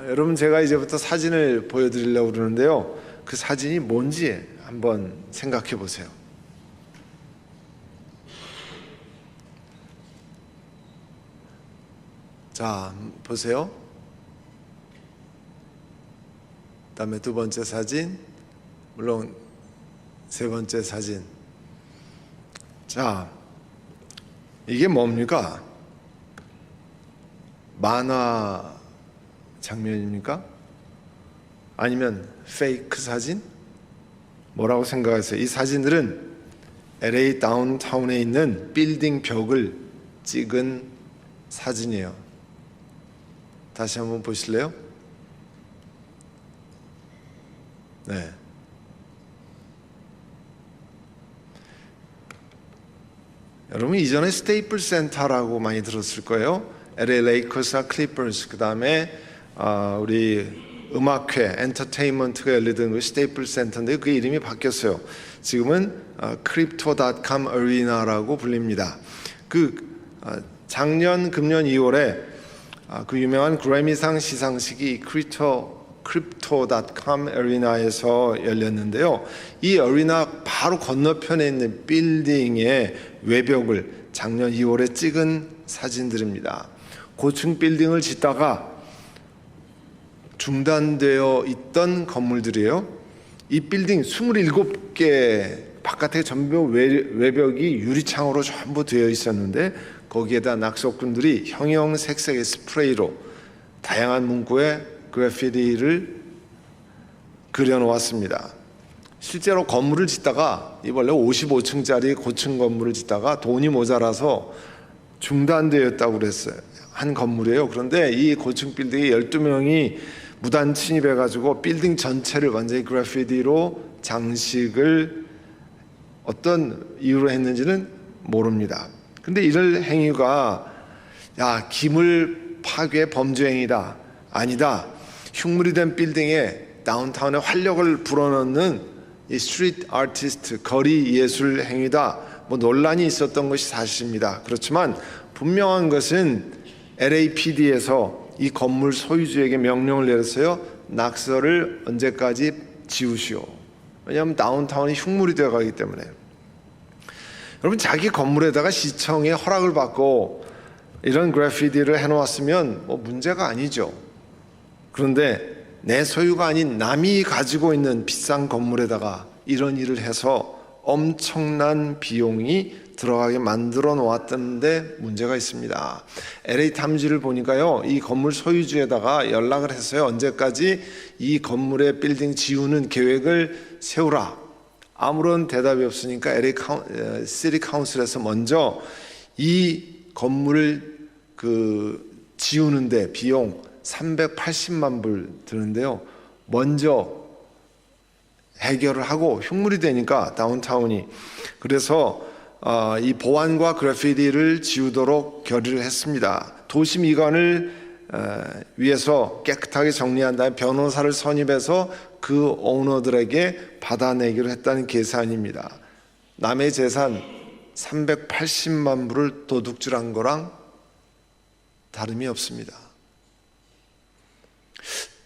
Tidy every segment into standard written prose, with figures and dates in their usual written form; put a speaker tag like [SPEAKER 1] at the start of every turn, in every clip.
[SPEAKER 1] 여러분, 제가 이제부터 사진을 보여드리려고 그러는데요, 그 사진이 뭔지 한번 생각해 보세요. 자, 보세요. 그다음에 두 번째 사진, 물론 세 번째 사진. 자, 이게 뭡니까? 만화 장면입니까? 아니면 페이크 사진? 뭐라고 생각하세요? 이 사진들은 LA 다운타운에 있는 빌딩 벽을 찍은 사진이에요. 다시 한번 보실래요? 네. 여러분, 이전에 스테이플 센터라고 많이 들었을 거예요. LA 레이커스와 클리퍼스, 그 다음에 우리 음악회, 엔터테인먼트가 열리던 그 스테이플 센터인데 그 이름이 바뀌었어요. 지금은 crypto.com arena라고 불립니다. 작년 금년 2월에 그 유명한 그래미상 시상식이 crypto.com arena에서 열렸는데요. 이 어리나 바로 건너편에 있는 빌딩의 외벽을 작년 2월에 찍은 사진들입니다. 고층 빌딩을 짓다가 중단되어 있던 건물들이에요. 이 빌딩 27개 바깥에 전부 외벽이 유리창으로 전부 되어 있었는데 거기에다 낙석꾼들이 형형색색의 스프레이로 다양한 문구에 그래피티를 그려놓았습니다. 실제로 건물을 짓다가 원래 55층짜리 고층 건물을 짓다가 돈이 모자라서 중단되었다고 그랬어요. 한 건물이에요. 그런데 이 고층 빌딩에 12명이 무단 침입해가지고 빌딩 전체를 완전히 그래피티로 장식을 어떤 이유로 했는지는 모릅니다. 근데 이럴 행위가 기물 파괴 범죄 행위다, 아니다, 흉물이 된 빌딩에 다운타운에 활력을 불어넣는 이 스트리트 아티스트, 거리 예술 행위다, 논란이 있었던 것이 사실입니다. 그렇지만 분명한 것은 LAPD에서 이 건물 소유주에게 명령을 내렸어요. 낙서를 언제까지 지우시오. 왜냐하면 다운타운이 흉물이 되어가기 때문에. 여러분, 자기 건물에다가 시청의 허락을 받고 이런 그래피티를 해놓았으면 문제가 아니죠. 그런데 내 소유가 아닌 남이 가지고 있는 비싼 건물에다가 이런 일을 해서 엄청난 비용이 들어가게 만들어 놓았던데 문제가 있습니다. LA 탐지를 보니까요, 이 건물 소유주에다가 연락을 했어요. 언제까지 이 건물의 빌딩 지우는 계획을 세우라. 아무런 대답이 없으니까 LA 시티 카운슬에서 먼저 이 건물을 지우는데 비용 380만 불 드는데요, 먼저 해결을 하고 흉물이 되니까 다운타운이, 그래서 이 보안과 그래피티를 지우도록 결의를 했습니다. 도시 미관을 위해서 깨끗하게 정리한 다음에 변호사를 선임해서 그 오너들에게 받아내기로 했다는 계산입니다. 남의 재산 380만 불을 도둑질한 거랑 다름이 없습니다.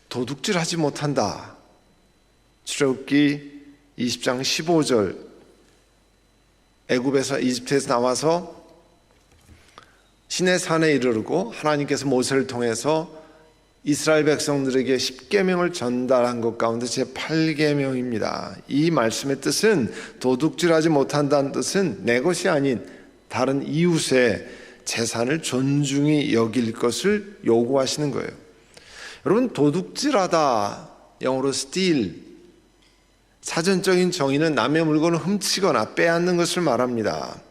[SPEAKER 1] 도둑질하지 못한다. 출애굽기 20장 15절, 애굽에서 이집트에서 나와서 시내산에 이르르고 하나님께서 모세를 통해서 이스라엘 백성들에게 10계명을 전달한 것 가운데 제8계명입니다. 이 말씀의 뜻은, 도둑질하지 못한다는 뜻은 내 것이 아닌 다른 이웃의 재산을 존중히 여길 것을 요구하시는 거예요. 여러분, 도둑질하다, 영어로 steal, 사전적인 정의는 남의 물건을 훔치거나 빼앗는 것을 말합니다.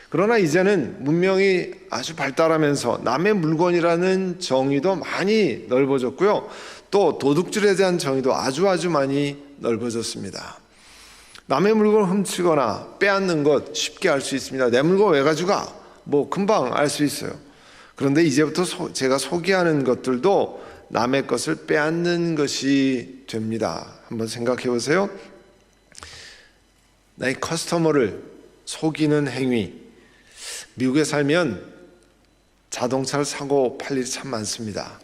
[SPEAKER 1] 그러나 이제는 문명이 아주 발달하면서 남의 물건이라는 정의도 많이 넓어졌고요, 또 도둑질에 대한 정의도 아주 많이 넓어졌습니다. 남의 물건을 훔치거나 빼앗는 것 쉽게 알 수 있습니다. 내 물건 왜 가져가? 금방 알 수 있어요. 그런데 이제부터 제가 소개하는 것들도 남의 것을 빼앗는 것이 됩니다. 한번 생각해 보세요. 나의 커스터머를 속이는 행위. 미국에 살면 자동차를 사고 팔 일이 참 많습니다.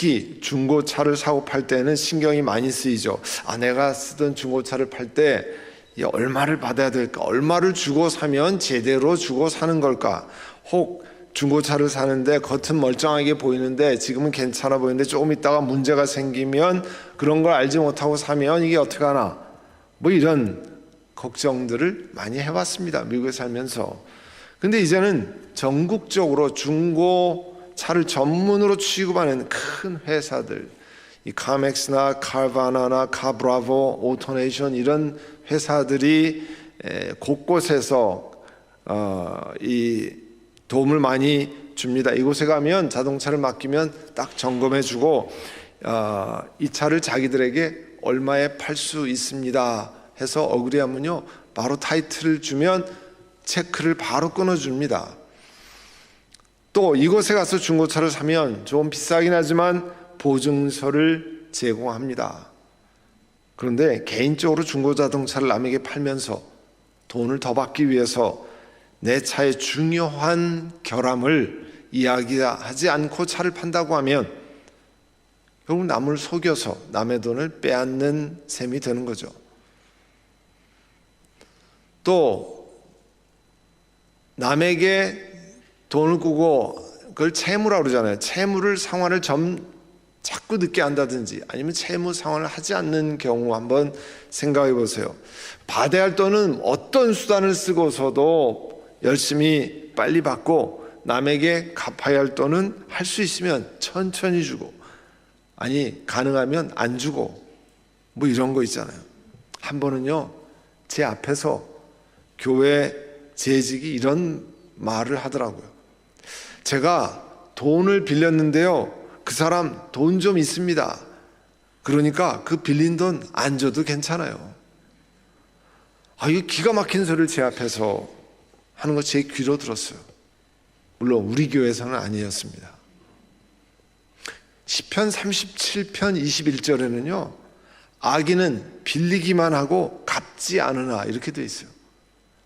[SPEAKER 1] 특히 중고차를 사고 팔 때는 신경이 많이 쓰이죠. 내가 쓰던 중고차를 팔 때 얼마를 받아야 될까? 얼마를 주고 사면 제대로 주고 사는 걸까? 혹 중고차를 사는데 겉은 멀쩡하게 보이는데 지금은 괜찮아 보이는데 조금 있다가 문제가 생기면 그런 걸 알지 못하고 사면 이게 어떻게 하나? 이런 걱정들을 많이 해왔습니다. 미국에 살면서. 근데 이제는 전국적으로 중고차를 전문으로 취급하는 큰 회사들, 이 카맥스나 카바나나 카브라보, 오토네이션 이런 회사들이 곳곳에서 이 도움을 많이 줍니다. 이곳에 가면 자동차를 맡기면 딱 점검해주고 이 차를 자기들에게 얼마에 팔 수 있습니다 해서 어그리하면요 바로 타이틀을 주면 체크를 바로 끊어줍니다. 또 이곳에 가서 중고차를 사면 좀 비싸긴 하지만 보증서를 제공합니다. 그런데 개인적으로 중고자동차를 남에게 팔면서 돈을 더 받기 위해서 내 차의 중요한 결함을 이야기하지 않고 차를 판다고 하면 결국 남을 속여서 남의 돈을 빼앗는 셈이 되는 거죠. 또 남에게 돈을 꾸고 그걸 채무라고 그러잖아요. 채무를 상환을 자꾸 늦게 한다든지 아니면 채무 상환을 하지 않는 경우 한번 생각해 보세요. 받아야 할 돈은 어떤 수단을 쓰고서도 열심히 빨리 받고 남에게 갚아야 할 돈은 할 수 있으면 천천히 주고 아니 가능하면 안 주고 이런 거 있잖아요. 한 번은요 제 앞에서 교회 재직이 이런 말을 하더라고요. 제가 돈을 빌렸는데요 그 사람 돈 좀 있습니다. 그러니까 그 빌린 돈 안 줘도 괜찮아요. 이게 기가 막힌 소리를 제 앞에서 하는 거 제 귀로 들었어요. 물론 우리 교회에서는 아니었습니다. 시편 37편 21절에는요 악인은 빌리기만 하고 갚지 않으나 이렇게 돼 있어요.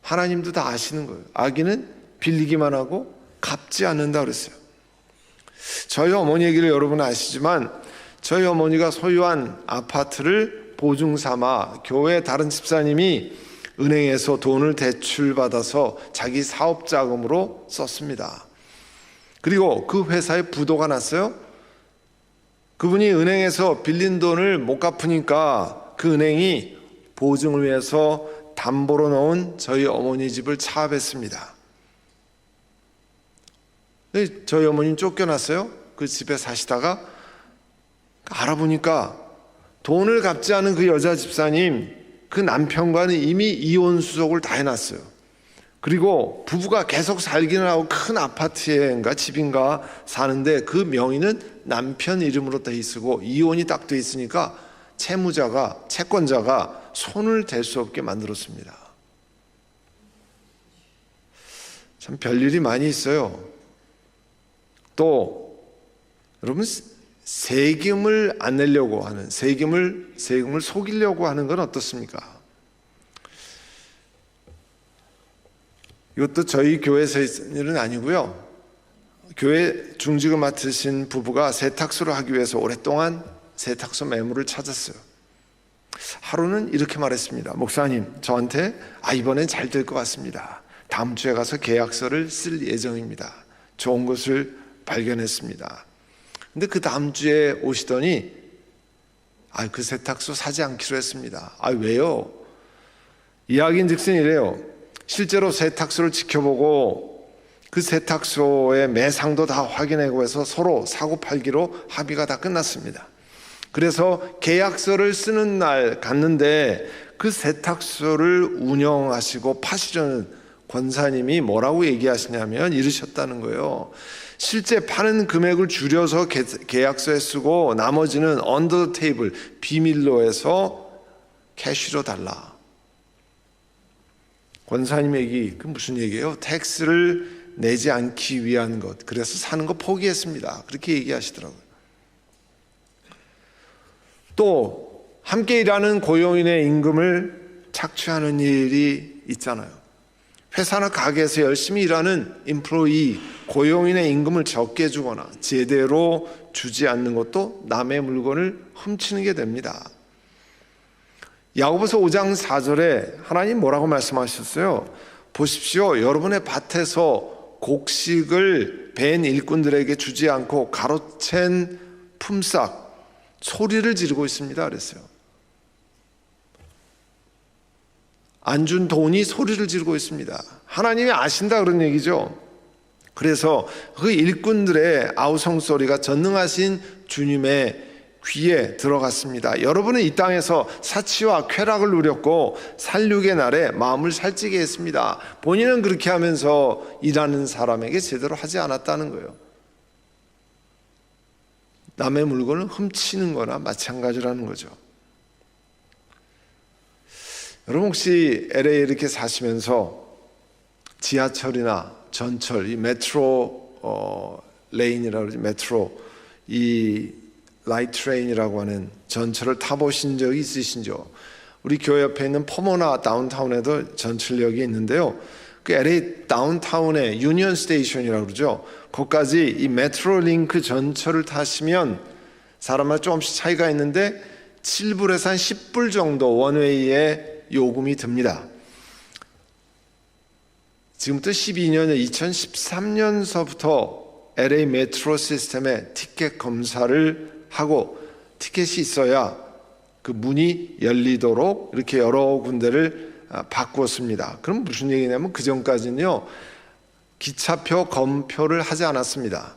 [SPEAKER 1] 하나님도 다 아시는 거예요. 악인은 빌리기만 하고 갚지 않는다 그랬어요. 저희 어머니 얘기를 여러분 아시지만 저희 어머니가 소유한 아파트를 보증 삼아 교회 다른 집사님이 은행에서 돈을 대출받아서 자기 사업 자금으로 썼습니다. 그리고 그 회사에 부도가 났어요. 그분이 은행에서 빌린 돈을 못 갚으니까 그 은행이 보증을 위해서 담보로 넣은 저희 어머니 집을 차압했습니다. 저희 어머니는 쫓겨났어요. 그 집에 사시다가 알아보니까 돈을 갚지 않은 그 여자 집사님 그 남편과는 이미 이혼 수속을 다 해놨어요. 그리고 부부가 계속 살기는 하고 큰 아파트인가 집인가 사는데 그 명의는 남편 이름으로 돼 있고 이혼이 딱 돼 있으니까 채권자가 손을 댈 수 없게 만들었습니다. 참 별일이 많이 있어요. 또 여러분 세금을 안 내려고 하는 세금을 속이려고 하는 건 어떻습니까? 이것도 저희 교회에서 있는 일은 아니고요. 교회 중직을 맡으신 부부가 세탁소를 하기 위해서 오랫동안 세탁소 매물을 찾았어요. 하루는 이렇게 말했습니다. 목사님, 저한테 이번엔 잘 될 것 같습니다. 다음 주에 가서 계약서를 쓸 예정입니다. 좋은 것을 발견했습니다. 근데 그 다음 주에 오시더니 그 세탁소 사지 않기로 했습니다. 왜요? 이야기인즉슨 이래요. 실제로 세탁소를 지켜보고 그 세탁소의 매상도 다 확인하고 해서 서로 사고 팔기로 합의가 다 끝났습니다. 그래서 계약서를 쓰는 날 갔는데 그 세탁소를 운영하시고 파시려는 권사님이 뭐라고 얘기하시냐면 이러셨다는 거예요. 실제 파는 금액을 줄여서 계약서에 쓰고 나머지는 언더 테이블 비밀로 해서 캐시로 달라. 권사님 얘기 그 무슨 얘기예요? 텍스를 내지 않기 위한 것. 그래서 사는 거 포기했습니다. 그렇게 얘기하시더라고요. 또 함께 일하는 고용인의 임금을 착취하는 일이 있잖아요. 회사나 가게에서 열심히 일하는 인플로이, 고용인의 임금을 적게 주거나 제대로 주지 않는 것도 남의 물건을 훔치는 게 됩니다. 야고보서 5장 4절에 하나님 뭐라고 말씀하셨어요? 보십시오. 여러분의 밭에서 곡식을 벤 일꾼들에게 주지 않고 가로챈 품삯 소리를 지르고 있습니다. 그랬어요. 안 준 돈이 소리를 지르고 있습니다. 하나님이 아신다 그런 얘기죠. 그래서 그 일꾼들의 아우성 소리가 전능하신 주님의 귀에 들어갔습니다. 여러분은 이 땅에서 사치와 쾌락을 누렸고 살육의 날에 마음을 살찌게 했습니다. 본인은 그렇게 하면서 일하는 사람에게 제대로 하지 않았다는 거예요. 남의 물건을 훔치는 거나 마찬가지라는 거죠. 여러분 혹시 LA에 이렇게 사시면서 지하철이나 전철, 이 메트로 레인이라고 그러지, 메트로 이 라이트 트레인이라고 하는 전철을 타보신 적이 있으신지요? 우리 교회 옆에 있는 포모나 다운타운에도 전철역이 있는데요. 그 LA 다운타운의 유니언 스테이션이라고 그러죠. 거기까지 이 메트로 링크 전철을 타시면 사람마다 조금씩 차이가 있는데 7불에서 한 10불 정도 원웨이에 요금이 듭니다. 지금부터 12년에 2013년서부터 LA 메트로 시스템에 티켓 검사를 하고 티켓이 있어야 그 문이 열리도록 이렇게 여러 군데를 바꾸었습니다. 그럼 무슨 얘기냐면 그 전까지는요 기차표 검표를 하지 않았습니다.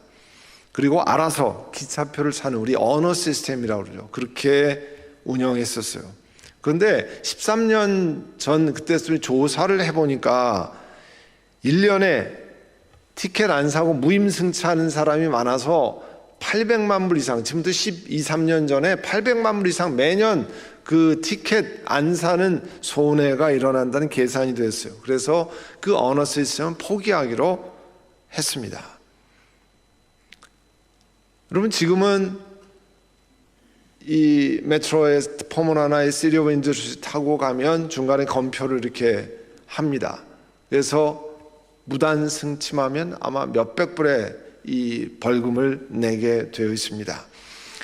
[SPEAKER 1] 그리고 알아서 기차표를 사는 우리 언어 시스템이라고 그러죠. 그렇게 운영했었어요. 그런데 13년 전 그때 조사를 해보니까 1년에 티켓 안 사고 무임승차하는 사람이 많아서 800만 불 이상, 지금부터 12, 13년 전에 800만 불 이상 매년 그 티켓 안 사는 손해가 일어난다는 계산이 됐어요. 그래서 그 언어 시스템은 포기하기로 했습니다. 여러분 지금은 이 메트로의 포모나나의 시리 오브 인더스트리 타고 가면 중간에 검표를 이렇게 합니다. 그래서 무단 승침하면 아마 몇백 불의 이 벌금을 내게 되어 있습니다.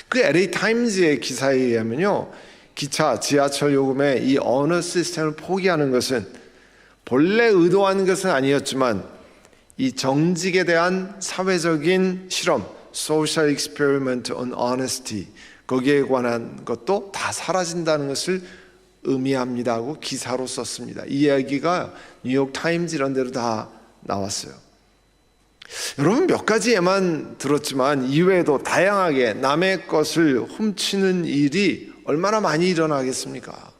[SPEAKER 1] 그 LA 타임즈의 기사에 의하면요, 기차, 지하철 요금의 이 언어 시스템을 포기하는 것은 본래 의도한 것은 아니었지만 이 정직에 대한 사회적인 실험, Social Experiment on Honesty, 거기에 관한 것도 다 사라진다는 것을 의미합니다 하고 기사로 썼습니다. 이 이야기가 뉴욕 타임즈 이런 데로 다 나왔어요. 여러분 몇 가지 예만 들었지만 이외에도 다양하게 남의 것을 훔치는 일이 얼마나 많이 일어나겠습니까?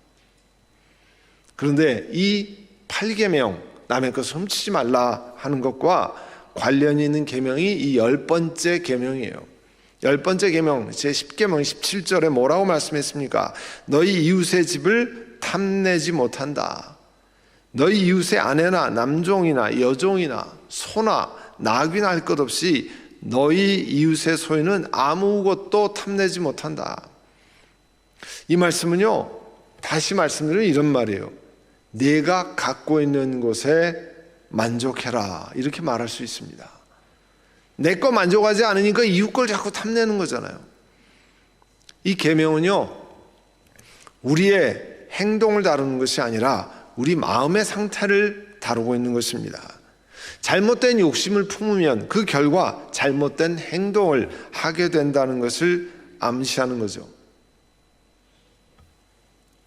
[SPEAKER 1] 그런데 이 8계명 남의 것을 훔치지 말라 하는 것과 관련이 있는 계명이 이 10번째 계명이에요. 10번째 계명 제10계명 17절에 뭐라고 말씀했습니까? 너희 이웃의 집을 탐내지 못한다. 너희 이웃의 아내나 남종이나 여종이나 소나 나귀나 할 것 없이 너희 이웃의 소유는 아무것도 탐내지 못한다. 이 말씀은요, 다시 말씀드리면 이런 말이에요. 내가 갖고 있는 것에 만족해라, 이렇게 말할 수 있습니다. 내 거 만족하지 않으니까 이웃 걸 자꾸 탐내는 거잖아요. 이 계명은요, 우리의 행동을 다루는 것이 아니라 우리 마음의 상태를 다루고 있는 것입니다. 잘못된 욕심을 품으면 그 결과 잘못된 행동을 하게 된다는 것을 암시하는 거죠.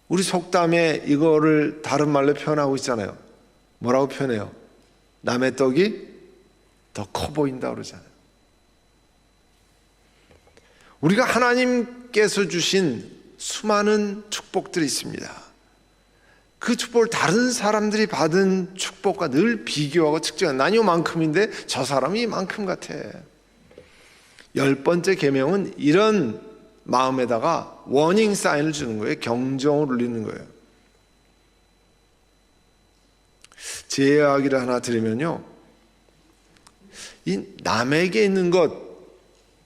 [SPEAKER 1] 우리 속담에 이거를 다른 말로 표현하고 있잖아요. 뭐라고 표현해요? 남의 떡이 더 커 보인다 그러잖아요. 우리가 하나님께서 주신 수많은 축복들이 있습니다. 그 축복을 다른 사람들이 받은 축복과 늘 비교하고 측정해. 난 요만큼인데 저 사람이 이만큼 같아. 10번째 계명은 이런 마음에다가 워닝 사인을 주는 거예요. 경종을 울리는 거예요. 제 이야기를 하나 드리면요, 이 남에게 있는 것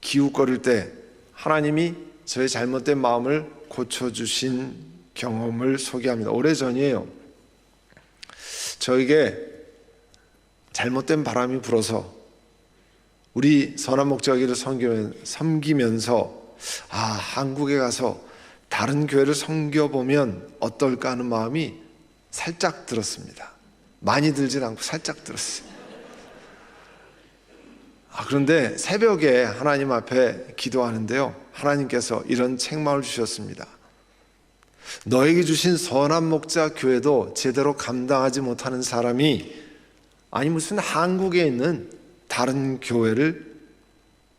[SPEAKER 1] 기웃거릴 때 하나님이 저의 잘못된 마음을 고쳐주신 경험을 소개합니다. 오래전이에요. 저에게 잘못된 바람이 불어서 우리 선한 목자기를 섬기면서 한국에 가서 다른 교회를 섬겨보면 어떨까 하는 마음이 살짝 들었습니다. 많이 들진 않고 살짝 들었어요. 그런데 새벽에 하나님 앞에 기도하는데요, 하나님께서 이런 책망을 주셨습니다. 너에게 주신 선한 목자 교회도 제대로 감당하지 못하는 사람이 무슨 한국에 있는 다른 교회를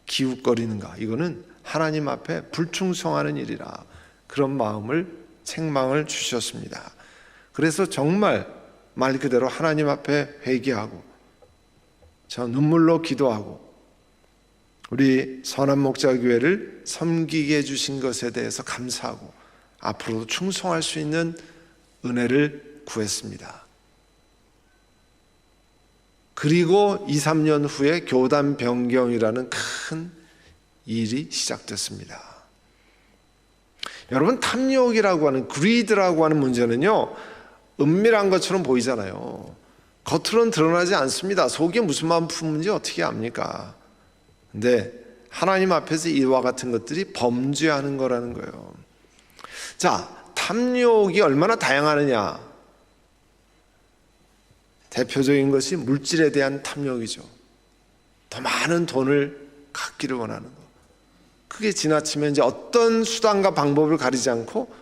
[SPEAKER 1] 기웃거리는가? 이거는 하나님 앞에 불충성하는 일이라, 그런 책망을 주셨습니다. 그래서 정말 말 그대로 하나님 앞에 회개하고 저 눈물로 기도하고 우리 선한 목자 교회를 섬기게 해주신 것에 대해서 감사하고 앞으로도 충성할 수 있는 은혜를 구했습니다. 그리고 2, 3년 후에 교단 변경이라는 큰 일이 시작됐습니다. 여러분, 탐욕이라고 하는, greed라고 하는 문제는요, 은밀한 것처럼 보이잖아요. 겉으로는 드러나지 않습니다. 속에 무슨 마음 품는지 어떻게 압니까? 근데 하나님 앞에서 이와 같은 것들이 범죄하는 거라는 거예요. 자, 탐욕이 얼마나 다양하느냐? 대표적인 것이 물질에 대한 탐욕이죠. 더 많은 돈을 갖기를 원하는 것. 그게 지나치면 이제 어떤 수단과 방법을 가리지 않고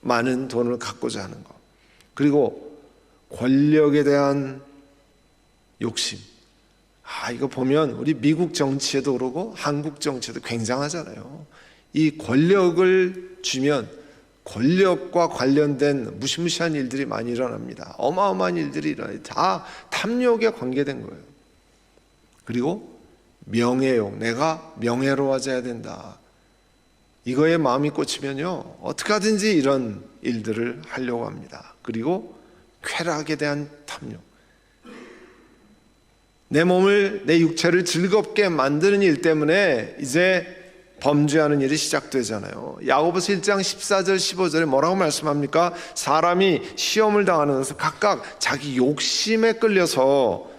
[SPEAKER 1] 많은 돈을 갖고자 하는 것. 그리고 권력에 대한 욕심. 이거 보면 우리 미국 정치에도 그러고 한국 정치에도 굉장하잖아요. 이 권력을 주면 권력과 관련된 무시무시한 일들이 많이 일어납니다. 어마어마한 일들이 일어나요. 다 탐욕에 관계된 거예요. 그리고 명예욕, 내가 명예로워져야 된다. 이거에 마음이 꽂히면요, 어떻게 하든지 이런 일들을 하려고 합니다. 그리고 쾌락에 대한 탐욕. 내 몸을, 내 육체를 즐겁게 만드는 일 때문에 이제 범죄하는 일이 시작되잖아요. 야고보서 1장 14절 15절에 뭐라고 말씀합니까? 사람이 시험을 당하는 것은 각각 자기 욕심에 끌려서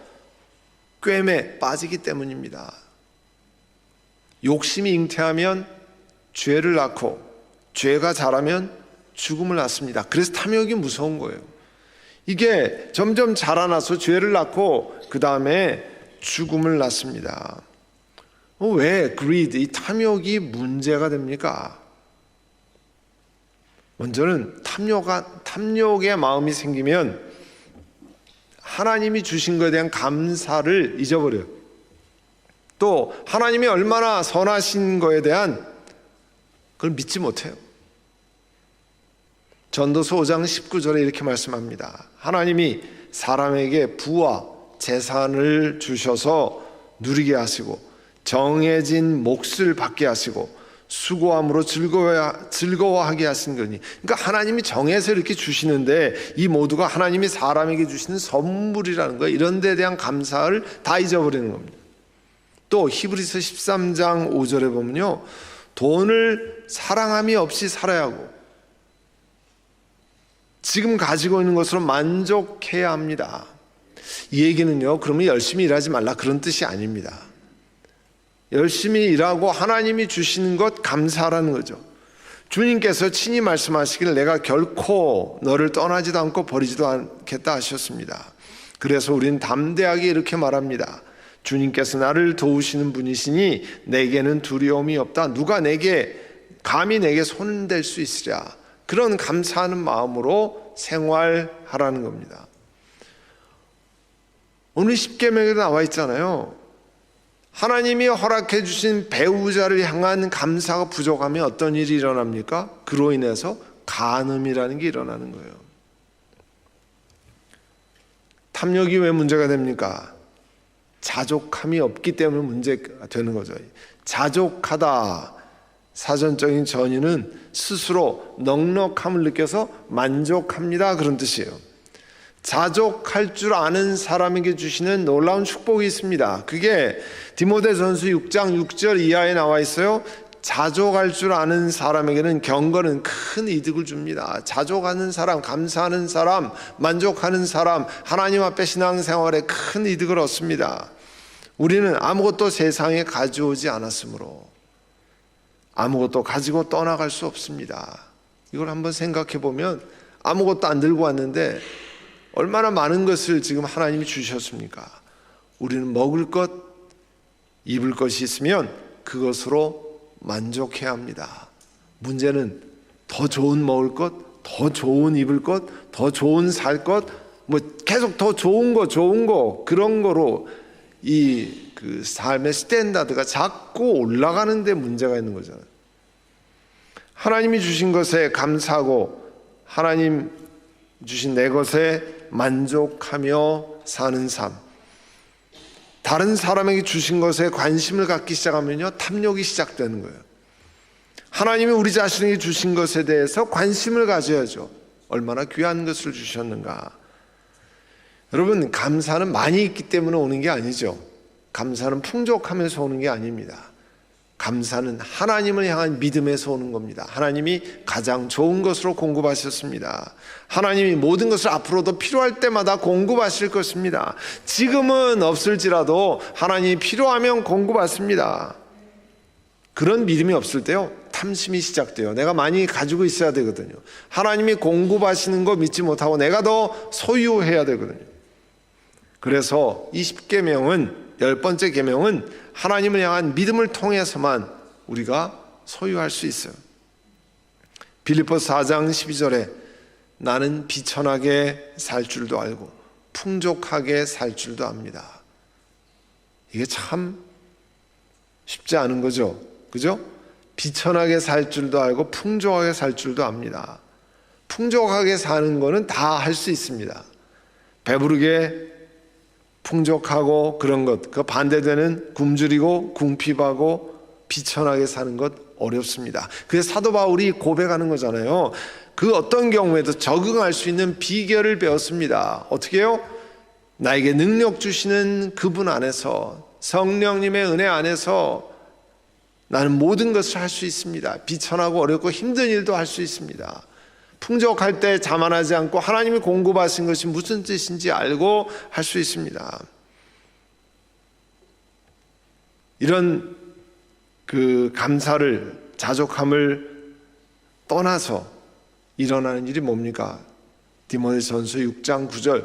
[SPEAKER 1] 꿰매 빠지기 때문입니다. 욕심이 잉태하면 죄를 낳고, 죄가 자라면 죽음을 낳습니다. 그래서 탐욕이 무서운 거예요. 이게 점점 자라나서 죄를 낳고 그 다음에 죽음을 낳습니다. 왜 greed, 이 탐욕이 문제가 됩니까? 먼저는 탐욕의 마음이 생기면 하나님이 주신 것에 대한 감사를 잊어버려요. 또 하나님이 얼마나 선하신 것에 대한 그걸 믿지 못해요. 전도서 5장 19절에 이렇게 말씀합니다. 하나님이 사람에게 부와 재산을 주셔서 누리게 하시고 정해진 몫을 받게 하시고 수고함으로 즐거워하게 하신 거니. 그러니까 하나님이 정해서 이렇게 주시는데 이 모두가 하나님이 사람에게 주시는 선물이라는 거예요. 이런 데에 대한 감사를 다 잊어버리는 겁니다. 또 히브리서 13장 5절에 보면요, 돈을 사랑함이 없이 살아야 하고 지금 가지고 있는 것으로 만족해야 합니다. 이 얘기는요, 그러면 열심히 일하지 말라 그런 뜻이 아닙니다. 열심히 일하고 하나님이 주시는 것 감사하라는 거죠. 주님께서 친히 말씀하시기를 내가 결코 너를 떠나지도 않고 버리지도 않겠다 하셨습니다. 그래서 우리는 담대하게 이렇게 말합니다. 주님께서 나를 도우시는 분이시니 내게는 두려움이 없다. 누가 감히 내게 손댈 수 있으랴. 그런 감사하는 마음으로 생활하라는 겁니다. 오늘 십계명에도 나와 있잖아요. 하나님이 허락해 주신 배우자를 향한 감사가 부족하면 어떤 일이 일어납니까? 그로 인해서 간음이라는 게 일어나는 거예요. 탐욕이 왜 문제가 됩니까? 자족함이 없기 때문에 문제가 되는 거죠. 자족하다, 사전적인 전의는 스스로 넉넉함을 느껴서 만족합니다, 그런 뜻이에요. 자족할 줄 아는 사람에게 주시는 놀라운 축복이 있습니다. 그게 디모데전서 6장 6절 이하에 나와 있어요. 자족할 줄 아는 사람에게는 경건은 큰 이득을 줍니다. 자족하는 사람, 감사하는 사람, 만족하는 사람, 하나님 앞에 신앙생활에 큰 이득을 얻습니다. 우리는 아무것도 세상에 가져오지 않았으므로 아무것도 가지고 떠나갈 수 없습니다. 이걸 한번 생각해 보면 아무것도 안 들고 왔는데 얼마나 많은 것을 지금 하나님이 주셨습니까? 우리는 먹을 것, 입을 것이 있으면 그것으로 만족해야 합니다. 문제는 더 좋은 먹을 것, 더 좋은 입을 것, 더 좋은 살 것, 뭐 계속 더 좋은 거 그런 거로 그 삶의 스탠다드가 자꾸 올라가는 데 문제가 있는 거잖아요. 하나님이 주신 것에 감사하고 하나님 주신 내 것에 만족하며 사는 삶. 다른 사람에게 주신 것에 관심을 갖기 시작하면요, 탐욕이 시작되는 거예요. 하나님이 우리 자신에게 주신 것에 대해서 관심을 가져야죠. 얼마나 귀한 것을 주셨는가. 여러분, 감사는 많이 있기 때문에 오는 게 아니죠. 감사는 풍족하면서 오는 게 아닙니다. 감사는 하나님을 향한 믿음에서 오는 겁니다. 하나님이 가장 좋은 것으로 공급하셨습니다. 하나님이 모든 것을 앞으로도 필요할 때마다 공급하실 것입니다. 지금은 없을지라도 하나님이 필요하면 공급하십니다. 그런 믿음이 없을 때요, 탐심이 시작돼요. 내가 많이 가지고 있어야 되거든요. 하나님이 공급하시는 거 믿지 못하고 내가 더 소유해야 되거든요. 그래서 이 10계명은, 10번째 계명은 하나님을 향한 믿음을 통해서만 우리가 소유할 수 있어요. 빌립보서 4장 12절에 나는 비천하게 살 줄도 알고 풍족하게 살 줄도 압니다. 이게 참 쉽지 않은 거죠. 그죠? 비천하게 살 줄도 알고 풍족하게 살 줄도 압니다. 풍족하게 사는 거는 다 할 수 있습니다. 배부르게 풍족하고 그런 것, 그 반대되는 굶주리고 궁핍하고 비천하게 사는 것 어렵습니다. 그래서 사도 바울이 고백하는 거잖아요. 그 어떤 경우에도 적응할 수 있는 비결을 배웠습니다. 어떻게 해요? 나에게 능력 주시는 그분 안에서, 성령님의 은혜 안에서 나는 모든 것을 할 수 있습니다. 비천하고 어렵고 힘든 일도 할 수 있습니다. 풍족할 때 자만하지 않고 하나님이 공급하신 것이 무슨 뜻인지 알고 할 수 있습니다. 이런 그 감사를, 자족함을 떠나서 일어나는 일이 뭡니까? 디모데전서 6장 9절,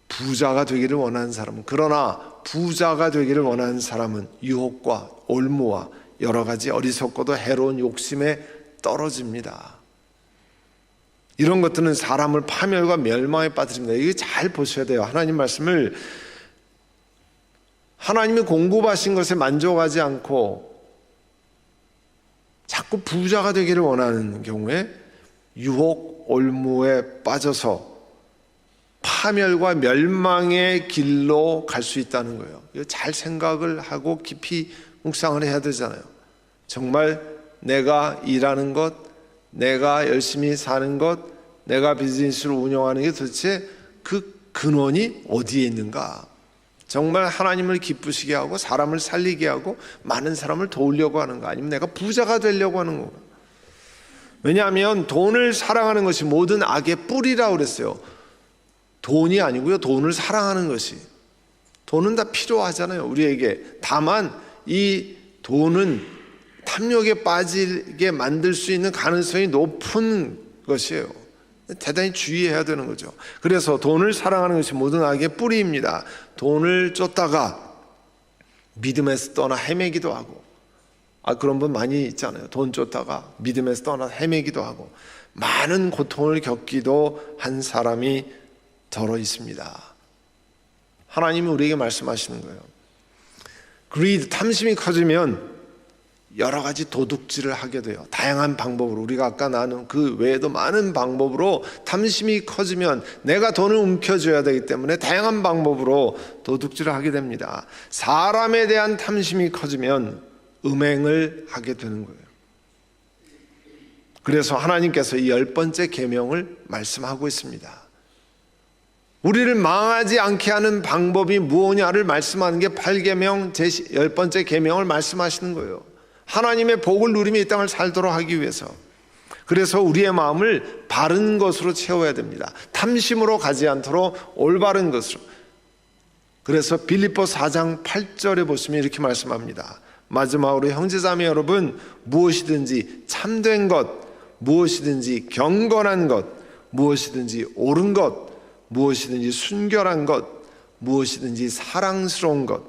[SPEAKER 1] 부자가 되기를 원하는 사람은, 그러나 부자가 되기를 원하는 사람은 유혹과 올무와 여러 가지 어리석고도 해로운 욕심에 떨어집니다. 이런 것들은 사람을 파멸과 멸망에 빠뜨립니다. 이게 잘 보셔야 돼요. 하나님 말씀을, 하나님이 공급하신 것에 만족하지 않고 자꾸 부자가 되기를 원하는 경우에 유혹, 올무에 빠져서 파멸과 멸망의 길로 갈 수 있다는 거예요. 이거 잘 생각을 하고 깊이 묵상을 해야 되잖아요. 정말 내가 일하는 것, 내가 열심히 사는 것, 내가 비즈니스를 운영하는 게 도대체 그 근원이 어디에 있는가? 정말 하나님을 기쁘시게 하고 사람을 살리게 하고 많은 사람을 도우려고 하는가? 아니면 내가 부자가 되려고 하는 건가? 왜냐하면 돈을 사랑하는 것이 모든 악의 뿌리라고 그랬어요. 돈이 아니고요, 돈을 사랑하는 것이. 돈은 다 필요하잖아요, 우리에게. 다만 이 돈은 탐욕에 빠지게 만들 수 있는 가능성이 높은 것이에요. 대단히 주의해야 되는 거죠. 그래서 돈을 사랑하는 것이 모든 악의 뿌리입니다. 돈을 쫓다가 믿음에서 떠나 헤매기도 하고, 그런 분 많이 있잖아요. 돈 쫓다가 믿음에서 떠나 헤매기도 하고 많은 고통을 겪기도 한 사람이 더러 있습니다. 하나님이 우리에게 말씀하시는 거예요. greed, 탐심이 커지면 여러 가지 도둑질을 하게 돼요. 다양한 방법으로, 우리가 아까 나눈 그 외에도 많은 방법으로 탐심이 커지면 내가 돈을 움켜줘야 되기 때문에 다양한 방법으로 도둑질을 하게 됩니다. 사람에 대한 탐심이 커지면 음행을 하게 되는 거예요. 그래서 하나님께서 이 10번째 계명을 말씀하고 있습니다. 우리를 망하지 않게 하는 방법이 무엇냐를 말씀하는 게 8계명 제10번째 계명을 말씀하시는 거예요. 하나님의 복을 누리며 이 땅을 살도록 하기 위해서. 그래서 우리의 마음을 바른 것으로 채워야 됩니다. 탐심으로 가지 않도록 올바른 것으로. 그래서 빌립보 4장 8절에 보시면 이렇게 말씀합니다. 마지막으로 형제자매 여러분, 무엇이든지 참된 것, 무엇이든지 경건한 것, 무엇이든지 옳은 것, 무엇이든지 순결한 것, 무엇이든지 사랑스러운 것,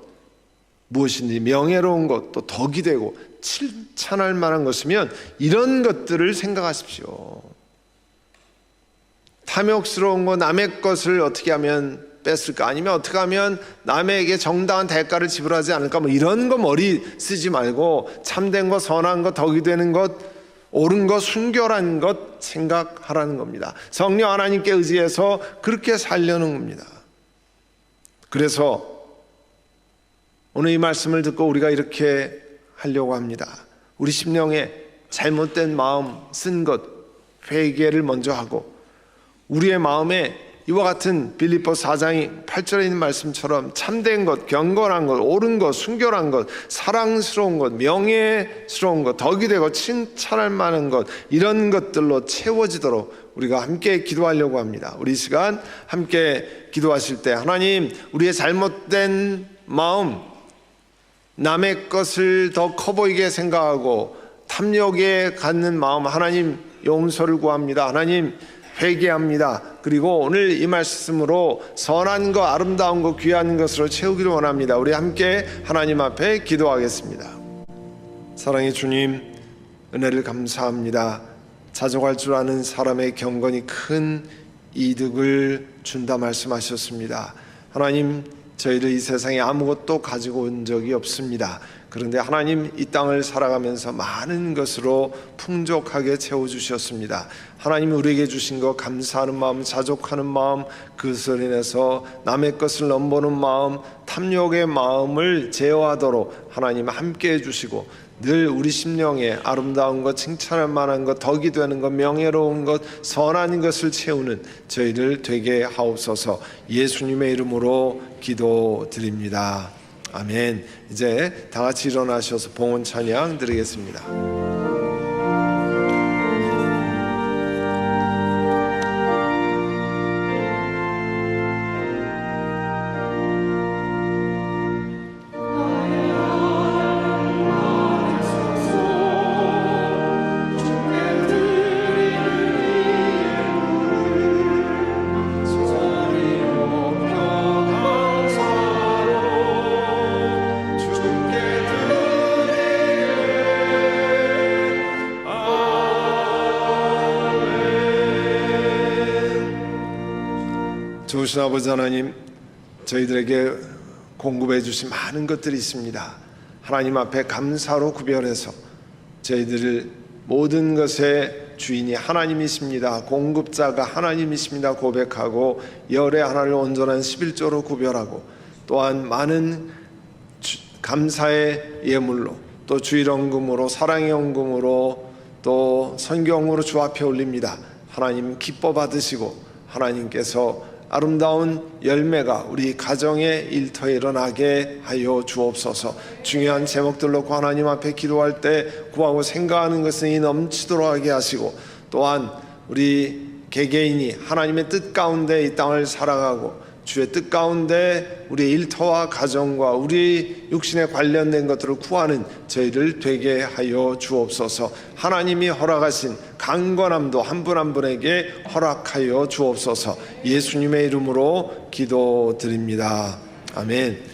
[SPEAKER 1] 무엇이든지 명예로운 것, 또 덕이 되고 칭찬할 만한 것이면 이런 것들을 생각하십시오. 탐욕스러운 거, 남의 것을 어떻게 하면 뺐을까, 아니면 어떻게 하면 남에게 정당한 대가를 지불하지 않을까, 뭐 이런 거 머리 쓰지 말고 참된 것, 선한 것, 덕이 되는 것, 옳은 것, 순결한 것 생각하라는 겁니다. 성령 하나님께 의지해서 그렇게 살려는 겁니다. 그래서 오늘 이 말씀을 듣고 우리가 이렇게 하려고 합니다. 우리 심령에 잘못된 마음 쓴 것 회개를 먼저 하고, 우리의 마음에 이와 같은 빌립보 4장 8절에 있는 말씀처럼 참된 것, 경건한 것, 옳은 것, 순결한 것, 사랑스러운 것, 명예스러운 것, 덕이 되고 칭찬할 만한 것, 이런 것들로 채워지도록 우리가 함께 기도하려고 합니다. 우리 이 시간 함께 기도하실 때, 하나님, 우리의 잘못된 마음, 남의 것을 더 커 보이게 생각하고 탐욕에 갖는 마음, 하나님 용서를 구합니다. 하나님 회개합니다. 그리고 오늘 이 말씀으로 선한 것, 아름다운 것, 귀한 것으로 채우기를 원합니다. 우리 함께 하나님 앞에 기도하겠습니다. 사랑의 주님, 은혜를 감사합니다. 자족할 줄 아는 사람의 경건이 큰 이득을 준다 말씀하셨습니다. 하나님, 저희를 이 세상에 아무것도 가지고 온 적이 없습니다. 그런데 하나님, 이 땅을 살아가면서 많은 것으로 풍족하게 채워주셨습니다. 하나님이 우리에게 주신 것 감사하는 마음, 자족하는 마음, 그것을 인해서 남의 것을 넘보는 마음, 탐욕의 마음을 제어하도록 하나님 함께 해주시고, 늘 우리 심령에 아름다운 것, 칭찬할 만한 것, 덕이 되는 것, 명예로운 것, 선한 것을 채우는 저희를 되게 하옵소서. 예수님의 이름으로 기도드립니다. 아멘. 이제 다 같이 일어나셔서 봉헌 찬양 드리겠습니다. 좋으신 아버지 하나님, 저희들에게 공급해 주신 많은 것들이 있습니다. 하나님 앞에 감사로 구별해서 저희들 모든 것의 주인이 하나님이십니다, 공급자가 하나님이십니다 고백하고, 열의 하나를 온전한 11조로 구별하고, 또한 많은 감사의 예물로, 또 주일헌금으로, 사랑의 헌금으로, 또 선경으로 주 앞에 올립니다. 하나님 기뻐 받으시고, 하나님께서 아름다운 열매가 우리 가정의 일터에 일어나게 하여 주옵소서. 중요한 제목들 놓고 하나님 앞에 기도할 때 구하고 생각하는 것은 이 넘치도록 하게 하시고, 또한 우리 개개인이 하나님의 뜻 가운데 이 땅을 살아가고, 주의 뜻 가운데 우리 일터와 가정과 우리 육신에 관련된 것들을 구하는 저희를 되게 하여 주옵소서. 하나님이 허락하신 강건함도 한 분 한 분에게 허락하여 주옵소서. 예수님의 이름으로 기도드립니다. 아멘.